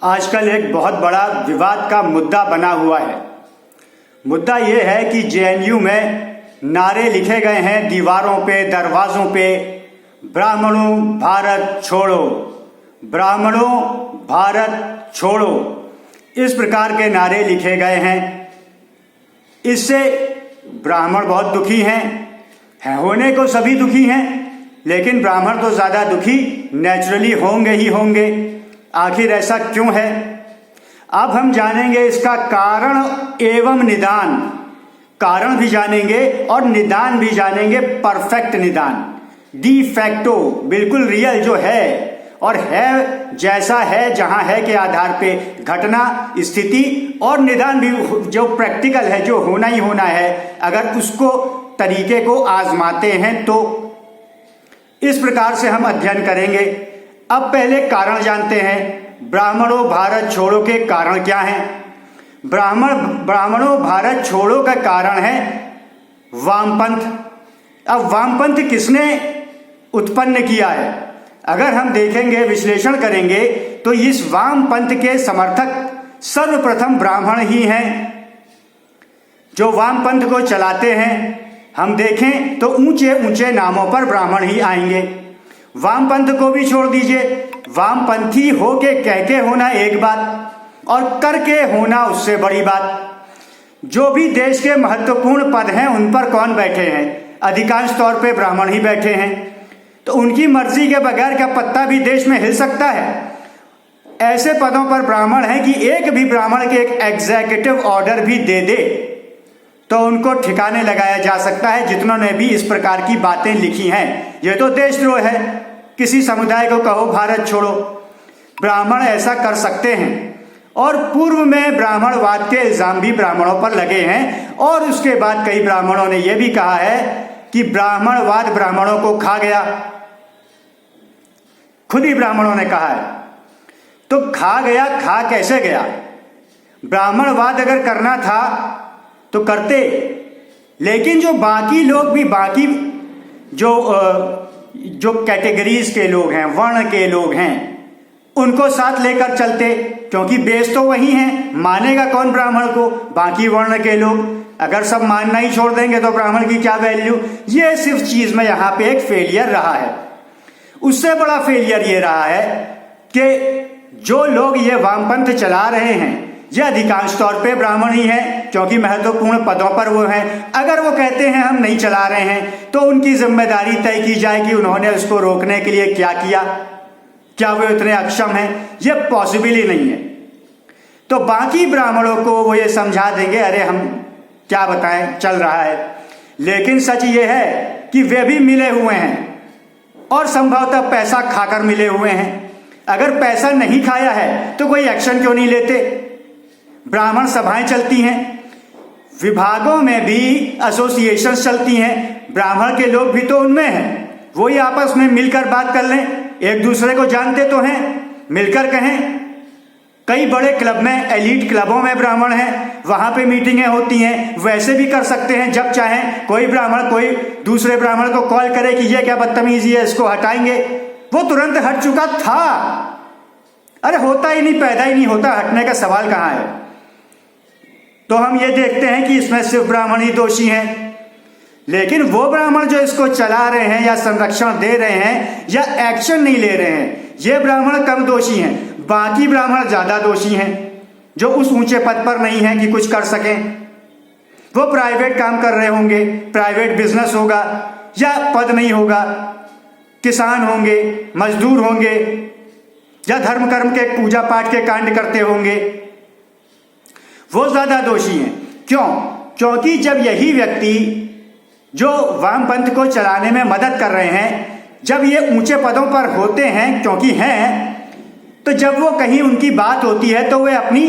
आजकल एक बहुत बड़ा विवाद का मुद्दा बना हुआ है। मुद्दा ये है कि जेएनयू में नारे लिखे गए हैं दीवारों पे, दरवाज़ों पे, ब्राह्मणों भारत छोड़ो, ब्राह्मणों भारत छोड़ो, इस प्रकार के नारे लिखे गए हैं। इससे ब्राह्मण बहुत दुखी हैं, होने को सभी दुखी हैं, लेकिन ब्राह्मण तो ज़्यादा दुखी नेचुरली होंगे ही होंगे। आखिर ऐसा क्यों है? अब हम जानेंगे इसका कारण एवं निदान। कारण भी जानेंगे और निदान भी जानेंगे, परफेक्ट निदान, डी फैक्टो, बिल्कुल रियल जो है और है जैसा है जहां है के आधार पे घटना स्थिति, और निदान भी जो प्रैक्टिकल है, जो होना ही होना है, अगर उसको तरीके को आजमाते हैं तो इस प्रकार से हम अध्ययन करेंगे। अब पहले कारण जानते हैं। ब्राह्मणों भारत छोड़ो के कारण क्या हैं? ब्राह्मणों भारत छोड़ो का कारण है वामपंथ। अब वामपंथ किसने उत्पन्न किया है? अगर हम देखेंगे, विश्लेषण करेंगे तो इस वामपंथ के समर्थक सर्वप्रथम ब्राह्मण ही हैं। जो वामपंथ को चलाते हैं, हम देखें तो ऊंचे ऊंचे नामों पर ब्राह्मण ही आएंगे। वामपंथ को भी छोड़ दीजिए, वामपंथी हो के कह के होना एक बात और करके होना उससे बड़ी बात। जो भी देश के महत्वपूर्ण पद हैं उन पर कौन बैठे हैं? अधिकांश तौर पे ब्राह्मण ही बैठे हैं। तो उनकी मर्जी के बगैर क्या पत्ता भी देश में हिल सकता है? ऐसे पदों पर ब्राह्मण हैं कि एक भी ब्राह्मण के एक एग्जीक्यूटिव ऑर्डर भी दे दे तो उनको ठिकाने लगाया जा सकता है, जितनों ने भी इस प्रकार की बातें लिखी हैं। ये तो देशद्रोह है। किसी समुदाय को कहो भारत छोड़ो, ब्राह्मण ऐसा कर सकते हैं। और पूर्व में ब्राह्मणवाद के इल्जाम भी ब्राह्मणों पर लगे हैं, और उसके बाद कई ब्राह्मणों ने यह भी कहा है कि ब्राह्मणवाद ब्राह्मणों को खा गया। खुद ही ब्राह्मणों ने कहा है। तो खा गया, खा कैसे गया? ब्राह्मणवाद अगर करना था तो करते, लेकिन जो बाकी लोग भी, बाकी जो कैटेगरीज के लोग हैं, वर्ण के लोग हैं, उनको साथ लेकर चलते, क्योंकि बेस तो वही हैं। मानेगा कौन ब्राह्मण को? बाकी वर्ण के लोग। अगर सब मानना ही छोड़ देंगे तो ब्राह्मण की क्या वैल्यू? ये सिर्फ चीज में यहां पे एक फेलियर रहा है। उससे बड़ा फेलियर ये रहा है कि जो लोग ये वामपंथ चला रहे हैं, ये अधिकांश तौर पे ब्राह्मण ही हैं, क्योंकि महत्वपूर्ण पदों पर वो हैं। अगर वो कहते हैं हम नहीं चला रहे हैं, तो उनकी जिम्मेदारी तय की जाए कि उन्होंने उसको रोकने के लिए क्या किया। क्या वो इतने अक्षम हैं? ये पॉसिबल ही नहीं है। तो बाकी ब्राह्मणों को वो ये समझा देंगे, अरे हम क्या बताएं, चल रहा है। लेकिन सच ये है कि वे भी मिले हुए हैं और संभवतः पैसा खाकर मिले हुए हैं। अगर पैसा नहीं खाया है तो कोई एक्शन क्यों नहीं लेते? ब्राह्मण सभाएं चलती हैं, विभागों में भी एसोसिएशन चलती हैं, ब्राह्मण के लोग भी तो उनमें हैं। वो ही आपस में मिलकर बात कर लें, एक दूसरे को जानते तो हैं, मिलकर कहें। कई बड़े क्लब में, एलीट क्लबों में ब्राह्मण हैं, वहां पे मीटिंगें होती हैं। वैसे भी कर सकते हैं जब चाहें। कोई ब्राह्मण कोई दूसरे ब्राह्मण को कॉल करे कि ये क्या बदतमीजी है, इसको हटाएंगे, वो तुरंत हट चुका था। अरे होता ही नहीं, पैदा ही नहीं होता, हटने का सवाल कहां है? तो हम ये देखते हैं कि इसमें सिर्फ ब्राह्मण ही दोषी हैं। लेकिन वो ब्राह्मण जो इसको चला रहे हैं या संरक्षण दे रहे हैं या एक्शन नहीं ले रहे हैं, ये ब्राह्मण कम दोषी हैं। बाकी ब्राह्मण ज्यादा दोषी हैं, जो उस ऊंचे पद पर नहीं हैं कि कुछ कर सकें। वो प्राइवेट काम कर रहे होंगे, प्राइवेट बिजनेस होगा या पद नहीं होगा, किसान होंगे, मजदूर होंगे या धर्म कर्म के पूजा पाठ के कांड करते होंगे। वो ज्यादा दोषी हैं। क्यों? क्योंकि जब यही व्यक्ति जो वामपंथ को चलाने में मदद कर रहे हैं, जब ये ऊंचे पदों पर होते हैं, क्योंकि हैं, तो जब वो कहीं उनकी बात होती है तो वे अपनी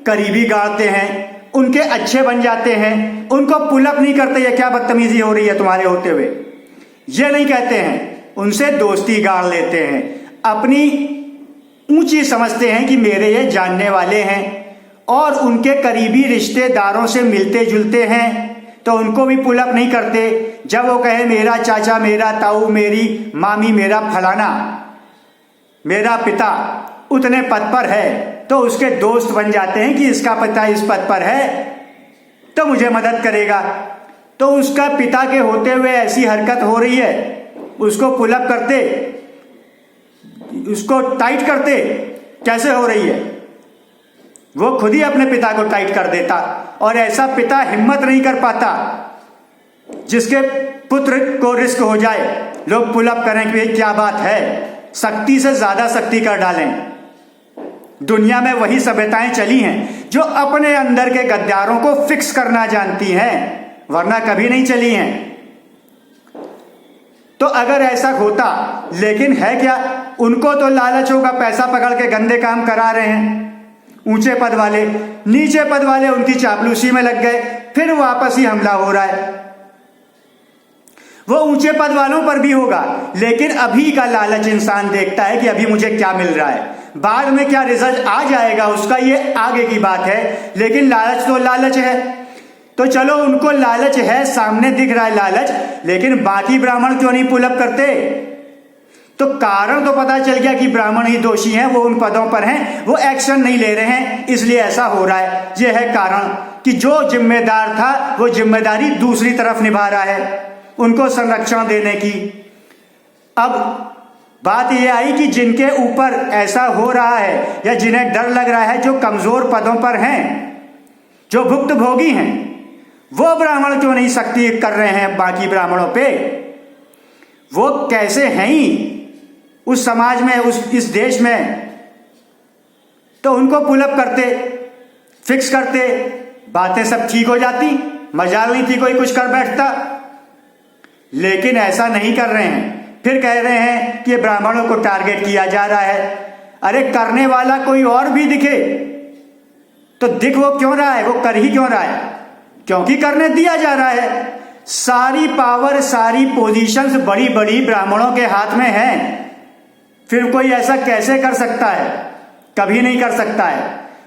करीबी गाड़ते हैं, उनके अच्छे बन जाते हैं, उनको पुलअप नहीं करते ये क्या बदतमीजी हो रही है तुम्हारे होते हुए, ये नहीं कहते हैं, उनसे दोस्ती गाड़ लेते हैं, अपनी ऊंची समझते हैं कि मेरे ये जानने वाले हैं, और उनके करीबी रिश्तेदारों से मिलते जुलते हैं तो उनको भी पुलअप नहीं करते। जब वो कहे मेरा चाचा, मेरा ताऊ, मेरी मामी, मेरा फलाना, मेरा पिता उतने पद पर है, तो उसके दोस्त बन जाते हैं कि इसका पिता इस पद पर है तो मुझे मदद करेगा। तो उसका पिता के होते हुए ऐसी हरकत हो रही है, उसको पुलअप करते, उसको टाइट करते, कैसे हो रही है? वो खुद ही अपने पिता को टाइट कर देता। और ऐसा पिता हिम्मत नहीं कर पाता जिसके पुत्र को रिस्क हो जाए, लोग पुलअप करें कि भाई क्या बात है, सख्ती से ज्यादा सख्ती कर डालें। दुनिया में वही सभ्यताएं चली हैं जो अपने अंदर के गद्दारों को फिक्स करना जानती हैं, वरना कभी नहीं चली हैं। तो अगर ऐसा होता, लेकिन है क्या, उनको तो लालच होगा, पैसा पकड़ के गंदे काम करा रहे हैं ऊंचे पद वाले, नीचे पद वाले उनकी चापलूसी में लग गए, फिर वापस ही हमला हो रहा है। वो ऊंचे पद वालों पर भी होगा, लेकिन अभी का लालच इंसान देखता है कि अभी मुझे क्या मिल रहा है, बाद में क्या रिजल्ट आ जाएगा उसका ये आगे की बात है, लेकिन लालच तो लालच है। तो चलो उनको लालच है, सामने दिख रहा है लालच, लेकिन बाकी ब्राह्मण क्यों नहीं पुलअप करते? तो कारण तो पता चल गया कि ब्राह्मण ही दोषी हैं, वो उन पदों पर हैं, वो एक्शन नहीं ले रहे हैं, इसलिए ऐसा हो रहा है। ये है कारण कि जो जिम्मेदार था वो जिम्मेदारी दूसरी तरफ निभा रहा है, उनको संरक्षण देने की। अब बात यह आई कि जिनके ऊपर ऐसा हो रहा है या जिन्हें डर लग रहा है, जो कमजोर पदों पर हैं, जो भुक्तभोगी हैं, वो ब्राह्मण क्यों नहीं सख्ती कर रहे हैं बाकी ब्राह्मणों पे? वो कैसे हैं ही उस समाज में, इस देश में, तो उनको पुलअप करते, फिक्स करते, बातें सब ठीक हो जाती, मजाल नहीं थी कोई कुछ कर बैठता। लेकिन ऐसा नहीं कर रहे हैं, फिर कह रहे हैं कि ये ब्राह्मणों को टारगेट किया जा रहा है। अरे करने वाला कोई और भी दिखे तो दिख वो क्यों रहा है, वो कर ही क्यों रहा है? क्योंकि करने दिया जा रहा है। सारी पावर, सारी पोजीशंस बड़ी बड़ी ब्राह्मणों के हाथ में हैं, फिर कोई ऐसा कैसे कर सकता है? कभी नहीं कर सकता है।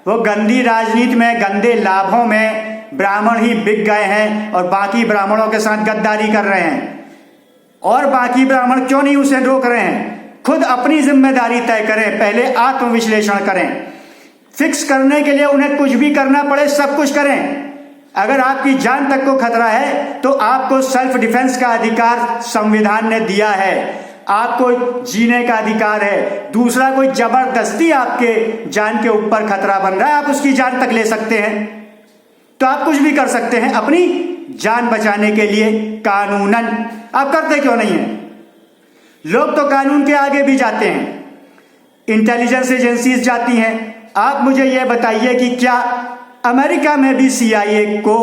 वो गंदी राजनीति में, गंदे लाभों में ब्राह्मण ही बिक गए हैं और बाकी ब्राह्मणों के साथ गद्दारी कर रहे हैं। और बाकी ब्राह्मण क्यों नहीं उसे रोक रहे हैं? खुद अपनी जिम्मेदारी तय करें, पहले आत्मविश्लेषण करें। फिक्स करने के लिए उन्हें कुछ भी करना पड़े, सब कुछ करें। अगर आपकी जान तक को खतरा है तो आपको सेल्फ डिफेंस का अधिकार संविधान ने दिया है, आपको जीने का अधिकार है। दूसरा कोई जबरदस्ती आपके जान के ऊपर खतरा बन रहा है, आप उसकी जान तक ले सकते हैं, तो आप कुछ भी कर सकते हैं अपनी जान बचाने के लिए कानूनन। आप करते क्यों नहीं है? लोग तो कानून के आगे भी जाते हैं, इंटेलिजेंस एजेंसीज जाती हैं। आप मुझे यह बताइए कि क्या अमेरिका में भी CIA को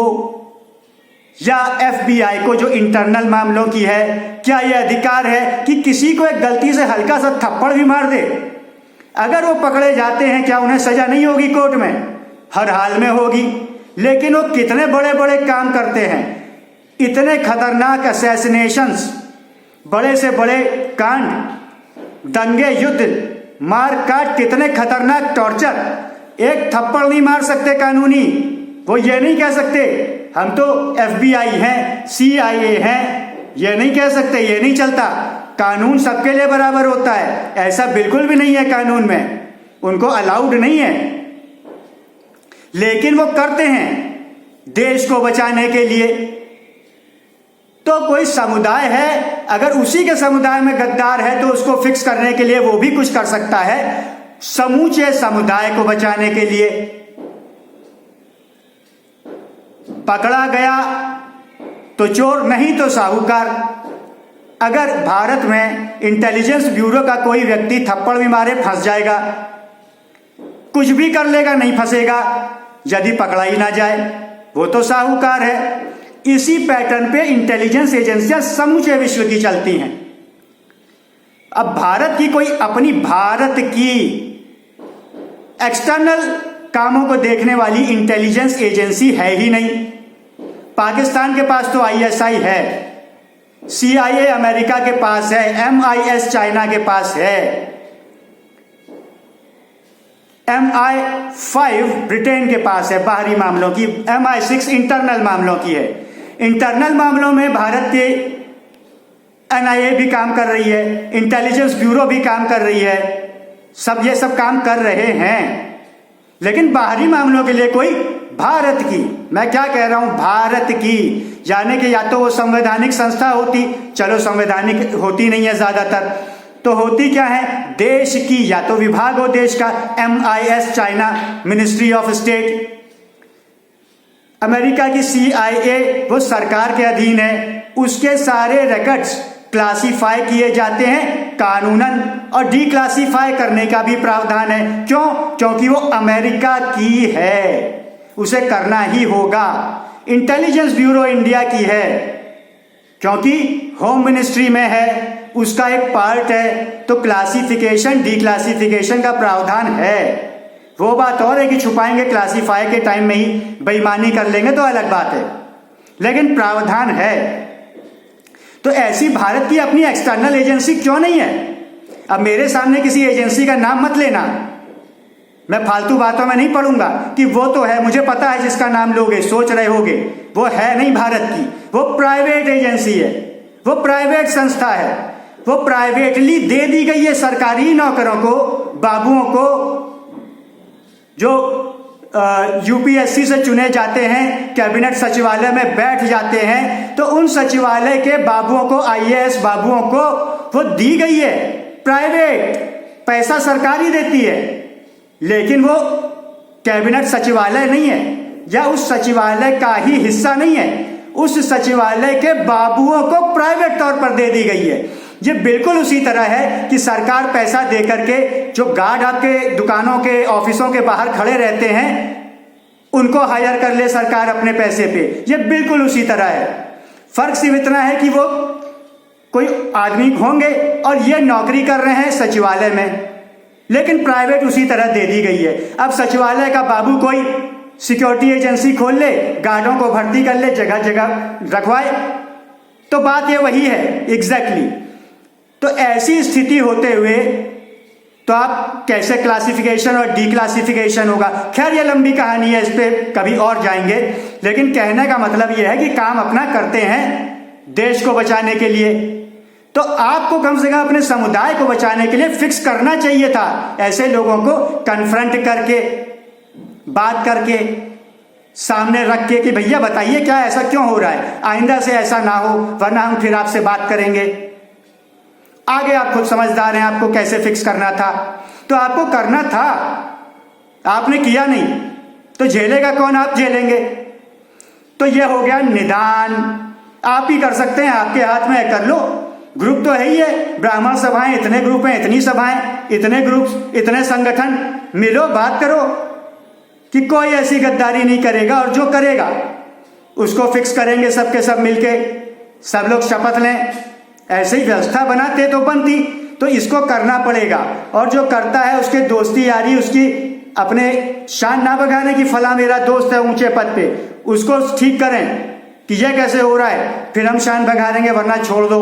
या FBI को, जो इंटरनल मामलों की है, क्या यह अधिकार है कि किसी को एक गलती से हल्का सा थप्पड़ भी मार दे? अगर वो पकड़े जाते हैं, क्या उन्हें सजा नहीं होगी कोर्ट में? हर हाल में होगी। लेकिन वो कितने बड़े बड़े काम करते हैं, इतने खतरनाक असैसिनेशंस, बड़े से बड़े कांड, दंगे, युद्ध, मार काट, कितने खतरनाक टॉर्चर, एक थप्पड़ नहीं मार सकते कानूनी। वो ये नहीं कह सकते हम तो FBI हैं, CIA हैं, ये नहीं कह सकते, ये नहीं चलता। कानून सबके लिए बराबर होता है, ऐसा बिल्कुल भी नहीं है कानून में, उनको अलाउड नहीं है। लेकिन वो करते हैं देश को बचाने के लिए। तो कोई समुदाय है, अगर उसी के समुदाय में गद्दार है तो उसको फिक्स करने के लिए वो भी कुछ कर सकता है, समूचे समुदाय को बचाने के लिए। पकड़ा गया तो चोर, नहीं तो साहूकार। अगर भारत में इंटेलिजेंस ब्यूरो का कोई व्यक्ति थप्पड़ भी मारे फंस जाएगा, कुछ भी कर लेगा, नहीं फंसेगा यदि पकड़ा ही ना जाए, वो तो साहूकार है। इसी पैटर्न पे इंटेलिजेंस एजेंसियां समूचे विश्व की चलती हैं। अब भारत की कोई अपनी, भारत की एक्सटर्नल कामों को देखने वाली इंटेलिजेंस एजेंसी है ही नहीं। पाकिस्तान के पास तो ISI है, CIA अमेरिका के पास है, MI6 चाइना के पास है, MI5 ब्रिटेन के पास है बाहरी मामलों की, MI6 इंटरनल मामलों की है। इंटरनल मामलों में भारत के NIA भी काम कर रही है, इंटेलिजेंस ब्यूरो भी काम कर रही है, सब ये सब काम कर रहे हैं। लेकिन बाहरी मामलों के लिए कोई भारत की, मैं क्या कह रहा हूं, भारत की, यानी कि या तो वो संवैधानिक संस्था होती, चलो संवैधानिक होती नहीं है ज्यादातर, तो होती क्या है, देश की, या तो विभाग हो देश का, MIS China ministry of state, America की CIA वो सरकार के अधीन है, उसके सारे रिकॉर्ड्स क्लासीफाई किए जाते हैं कानूनन, और डीक्लासीफाई करने का भी प्रावधान है। क्यों? क्योंकि वो अमेरिका की है, उसे करना ही होगा। इंटेलिजेंस ब्यूरो इंडिया की है, क्योंकि होम मिनिस्ट्री में है, उसका एक पार्ट है, तो क्लासिफिकेशन डीक्लासिफिकेशन का प्रावधान है। वो बात और है कि छुपाएंगे क्लासीफाई के टाइम में ही बेईमानी कर लेंगे तो अलग बात है, लेकिन प्रावधान है। तो ऐसी भारत की अपनी एक्सटर्नल एजेंसी क्यों नहीं है? अब मेरे सामने किसी एजेंसी का नाम मत लेना, मैं फालतू बातों में नहीं पढ़ूंगा कि वो तो है, मुझे पता है जिसका नाम लोगे सोच रहे होगे, वो है नहीं भारत की, वो प्राइवेट एजेंसी है, वो प्राइवेट संस्था है, वो प्राइवेटली दे दी गई है सरकारी नौकरों को, बाबुओं को, जो UPSC से चुने जाते हैं, कैबिनेट सचिवालय में बैठ जाते हैं, तो उन सचिवालय के बाबुओं को, IAS बाबुओं को वो दी गई है प्राइवेट, पैसा सरकारी देती है, लेकिन वो कैबिनेट सचिवालय नहीं है या उस सचिवालय का ही हिस्सा नहीं है, उस सचिवालय के बाबुओं को प्राइवेट तौर पर दे दी गई है। ये बिल्कुल उसी तरह है कि सरकार पैसा दे करके जो गार्ड आपके दुकानों के ऑफिसों के बाहर खड़े रहते हैं उनको हायर कर ले सरकार अपने पैसे पे, ये बिल्कुल उसी तरह है। फर्क सिर्फ इतना है कि वो कोई आदमी होंगे और ये नौकरी कर रहे हैं सचिवालय में, लेकिन प्राइवेट उसी तरह दे दी गई है। अब सचिवालय का बाबू कोई सिक्योरिटी एजेंसी खोल ले, गार्डों को भर्ती कर ले, जगह जगह रखवाए, तो बात ये वही है एग्जैक्टली। तो ऐसी स्थिति होते हुए तो आप कैसे क्लासिफिकेशन और डीक्लासिफिकेशन होगा? खैर ये लंबी कहानी है, इस पे कभी और जाएंगे, लेकिन कहने का मतलब यह है कि काम अपना करते हैं देश को बचाने के लिए, तो आपको कम से कम अपने समुदाय को बचाने के लिए फिक्स करना चाहिए था। ऐसे लोगों को कन्फ्रंट करके, बात करके, सामने रख के कि भैया बताइए क्या ऐसा क्यों हो रहा है, आइंदा से ऐसा ना हो, वरना हम फिर आपसे बात करेंगे। आगे आप खुद समझदार हैं, आपको कैसे फिक्स करना था, तो आपको करना था, आपने किया नहीं, तो झेलेगा कौन? आप झेलेंगे। तो ये हो गया निदान, आप ही कर सकते हैं, आपके हाथ में है, कर लो। ग्रुप तो है ही है, ब्राह्मण सभाएं, इतने ग्रुप हैं, इतनी सभाएं, इतने ग्रुप, इतने संगठन, मिलो, बात करो कि कोई ऐसी गद्दारी नहीं करेगा, और जो करेगा उसको फिक्स करेंगे सबके सब मिलके, सब लोग शपथ लें। ऐसे ही व्यवस्था बनाते तो बनती, तो इसको करना पड़ेगा। और जो करता है उसके दोस्ती यारी, उसकी अपने शान ना बगाने की, फला मेरा दोस्त है ऊंचे पद पे, उसको ठीक करें कि यह कैसे हो रहा है, फिर हम शान बगा देंगे, वरना छोड़ दो।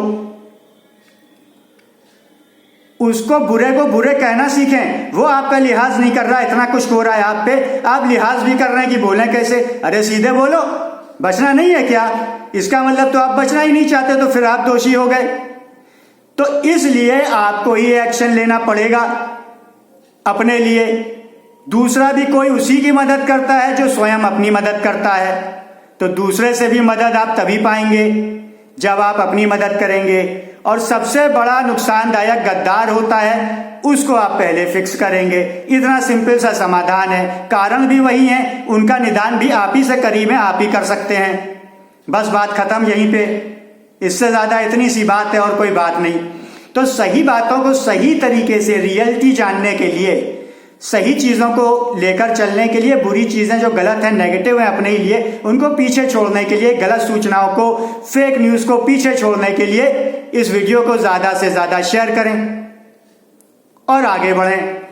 उसको बुरे को बुरे कहना सीखें, वो आपका लिहाज नहीं कर रहा, इतना कुछ हो रहा है आप पे, आप लिहाज भी कर रहे हैं कि बोलें कैसे? अरे सीधे बोलो, बचना नहीं है क्या? इसका मतलब तो आप बचना ही नहीं चाहते, तो फिर आप दोषी हो गए। तो इसलिए आपको ही एक्शन लेना पड़ेगा अपने लिए। दूसरा भी कोई उसी की मदद करता है जो स्वयं अपनी मदद करता है, तो दूसरे से भी मदद आप तभी पाएंगे जब आप अपनी मदद करेंगे। और सबसे बड़ा नुकसानदायक गद्दार होता है, उसको आप पहले फिक्स करेंगे। इतना सिंपल सा समाधान है, कारण भी वही है, उनका निदान भी आप ही से करीब है, आप ही कर सकते हैं। बस बात खत्म यहीं पे, इससे ज्यादा इतनी सी बात है और कोई बात नहीं। तो सही बातों को सही तरीके से, रियलिटी जानने के लिए, सही चीजों को लेकर चलने के लिए, बुरी चीजें जो गलत हैं, नेगेटिव हैं अपने लिए, उनको पीछे छोड़ने के लिए, गलत सूचनाओं को, फेक न्यूज को पीछे छोड़ने के लिए इस वीडियो को ज्यादा से ज्यादा शेयर करें और आगे बढ़ें।